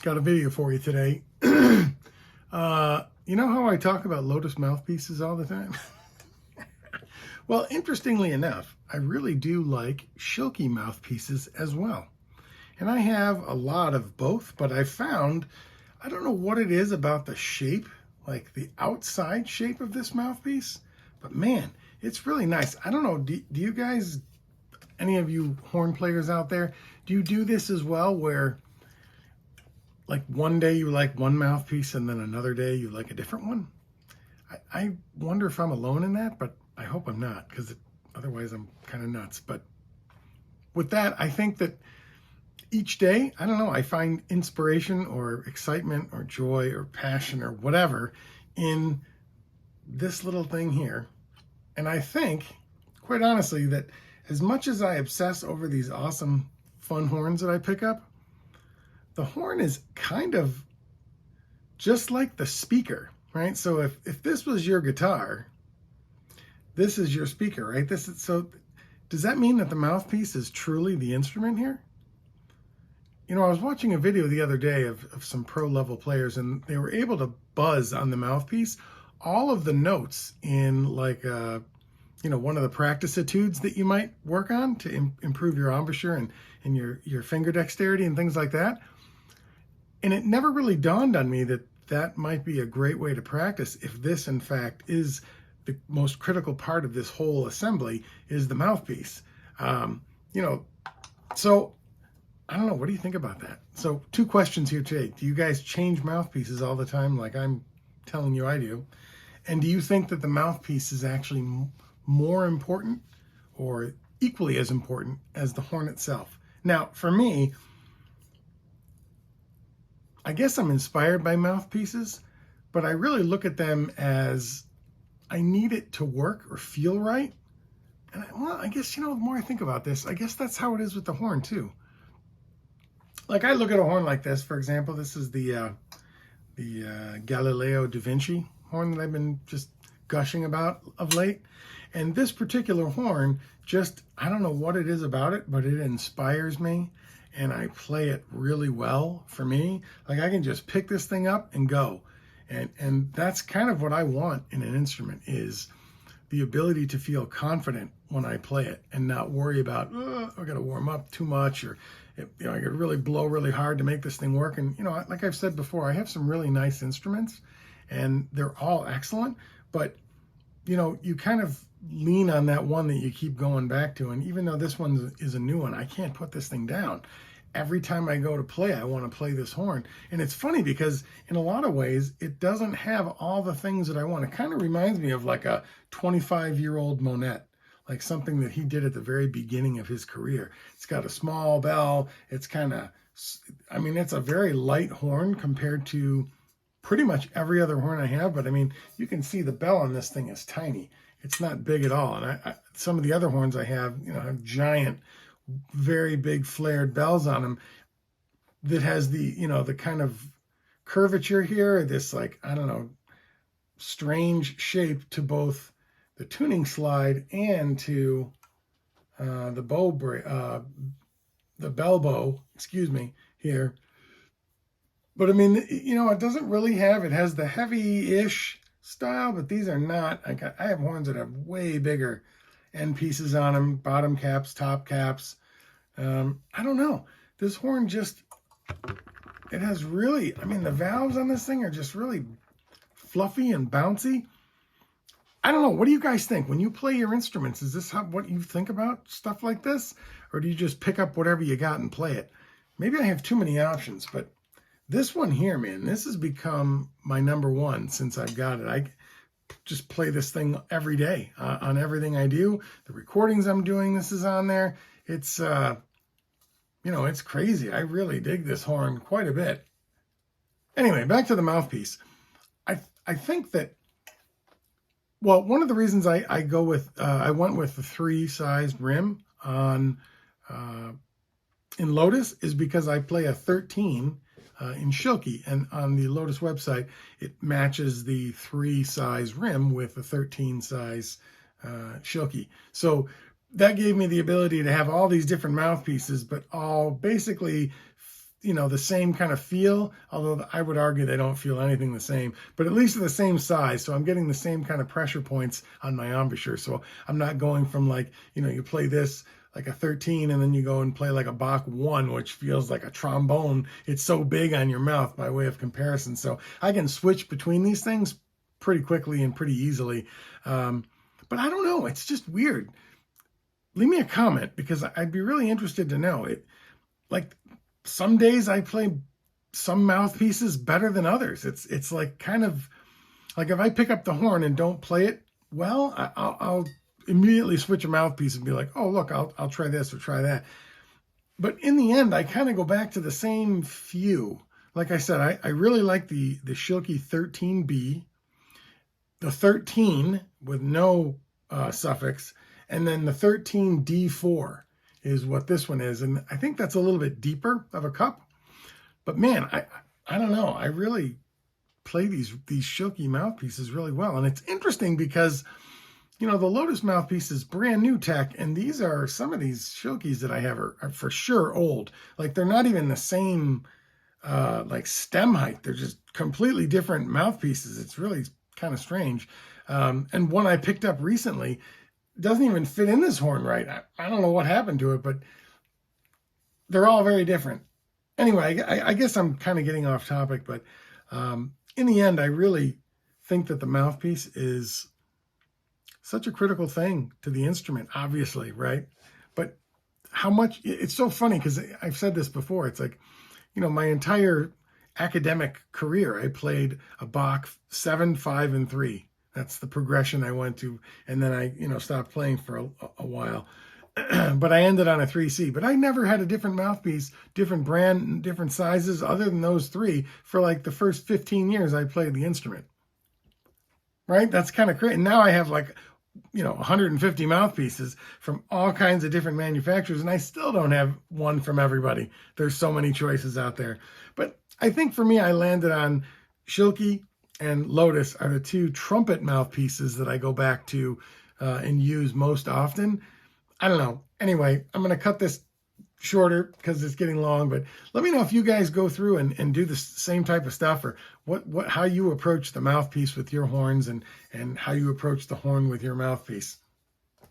got a video for you today. You know how I talk about Lotus mouthpieces all the time? Well, interestingly enough, I really do like Schilke mouthpieces as well. And I have a lot of both, but I found, I don't know what it is about the shape, like the outside shape of this mouthpiece, but man, it's really nice. I don't know, do you guys, any of you horn players out there, do you do this as well, where like one day you like one mouthpiece and then another day you like a different one? I wonder if I'm alone in that, but I hope I'm not, because otherwise I'm kind of nuts. But with that, I think that each day, I don't know, I find inspiration or excitement or joy or passion or whatever in this little thing here. And I think, quite honestly, that as much as I obsess over these awesome fun horns that I pick up, the horn is kind of just like the speaker, right? So if this was your guitar, this is your speaker, right? So does that mean that the mouthpiece is truly the instrument here? You know, I was watching a video the other day of some pro level players, and they were able to buzz on the mouthpiece all of the notes in like one of the practice etudes that you might work on to improve your embouchure and your finger dexterity and things like that. And it never really dawned on me that that might be a great way to practice if this, in fact, is the most critical part of this whole assembly, is the mouthpiece. So I don't know. What do you think about that? So 2 questions here today. Do you guys change mouthpieces all the time like I'm telling you I do? And do you think that the mouthpiece is actually more important or equally as important as the horn itself? Now, for me, I guess I'm inspired by mouthpieces, but I really look at them as I need it to work or feel right. And I guess, the more I think about this, I guess that's how it is with the horn too. Like I look at a horn like this, for example, this is the Galileo da Vinci horn that I've been just gushing about of late. And this particular horn, just, I don't know what it is about it, but it inspires me. And I play it really well for me. Like I can just pick this thing up and go. And that's kind of what I want in an instrument, is the ability to feel confident when I play it and not worry about, I got to warm up too much, or I could really blow really hard to make this thing work. And, like I've said before, I have some really nice instruments and they're all excellent, but, you kind of lean on that one that you keep going back to. And even though this one is a new one, I can't put this thing down. Every time I go to play, I want to play this horn. And it's funny because in a lot of ways, it doesn't have all the things that I want. It kind of reminds me of like a 25-year-old Monet, like something that he did at the very beginning of his career. It's got a small bell. It's kind of, it's a very light horn compared to pretty much every other horn I have. But you can see the bell on this thing is tiny. It's not big at all. And some of the other horns I have, have giant, very big flared bells on them that has the, the kind of curvature here, this like, I don't know, strange shape to both the tuning slide and to the bell bow, here. But it doesn't really have, it has the heavy-ish style, but these are not. I have horns that have way bigger end pieces on them, bottom caps, top caps. I don't know. This horn just, it has really, the valves on this thing are just really fluffy and bouncy. I don't know. What do you guys think? When you play your instruments, is this what you think about stuff like this? Or do you just pick up whatever you got and play it? Maybe I have too many options, but this one here, man, this has become my number one since I've got it. I just play this thing every day on everything I do. The recordings I'm doing, this is on there. It's, it's crazy. I really dig this horn quite a bit. Anyway, back to the mouthpiece. I think that, well, one of the reasons I went with the 3-sized rim on in Lotus is because I play a 13 in Schilke, and on the Lotus website, it matches the 3-size rim with a 13-size Schilke. So that gave me the ability to have all these different mouthpieces, but all basically, the same kind of feel, although I would argue they don't feel anything the same, but at least they're the same size. So I'm getting the same kind of pressure points on my embouchure. So I'm not going from like, you play this like a 13 and then you go and play like a Bach 1, which feels like a trombone. It's so big on your mouth by way of comparison. So I can switch between these things pretty quickly and pretty easily. But I don't know. It's just weird. Leave me a comment because I'd be really interested to know. Like some days I play some mouthpieces better than others. It's like kind of like if I pick up the horn and don't play it well, I'll immediately switch a mouthpiece and be like, oh, look, I'll try this or try that. But in the end, I kind of go back to the same few. Like I said, I really like the Schilke 13B, the 13 with no suffix, and then the 13D4 is what this one is. And I think that's a little bit deeper of a cup. But man, I don't know. I really play these Schilke mouthpieces really well. And it's interesting because, the Lotus mouthpiece is brand new tech. And these are, some of these Schilkes that I have are for sure old. Like they're not even the same like stem height. They're just completely different mouthpieces. It's really kind of strange. And one I picked up recently doesn't even fit in this horn right. I don't know what happened to it, but they're all very different. Anyway, I guess I'm kind of getting off topic, but in the end, I really think that the mouthpiece is such a critical thing to the instrument, obviously, right? But how much, it's so funny because I've said this before. It's like, my entire academic career, I played a Bach 7, 5, and 3. That's the progression I went to. And then I, stopped playing for a while. But I ended on a 3C. But I never had a different mouthpiece, different brand, different sizes, other than those 3 for like the first 15 years I played the instrument. Right? That's kind of crazy. And now I have like, 150 mouthpieces from all kinds of different manufacturers. And I still don't have one from everybody. There's so many choices out there. But I think for me, I landed on Schilke and Lotus are the 2 trumpet mouthpieces that I go back to and use most often. I don't know. Anyway, I'm going to cut this shorter because it's getting long, but let me know if you guys go through and do the same type of stuff, or how you approach the mouthpiece with your horns and how you approach the horn with your mouthpiece.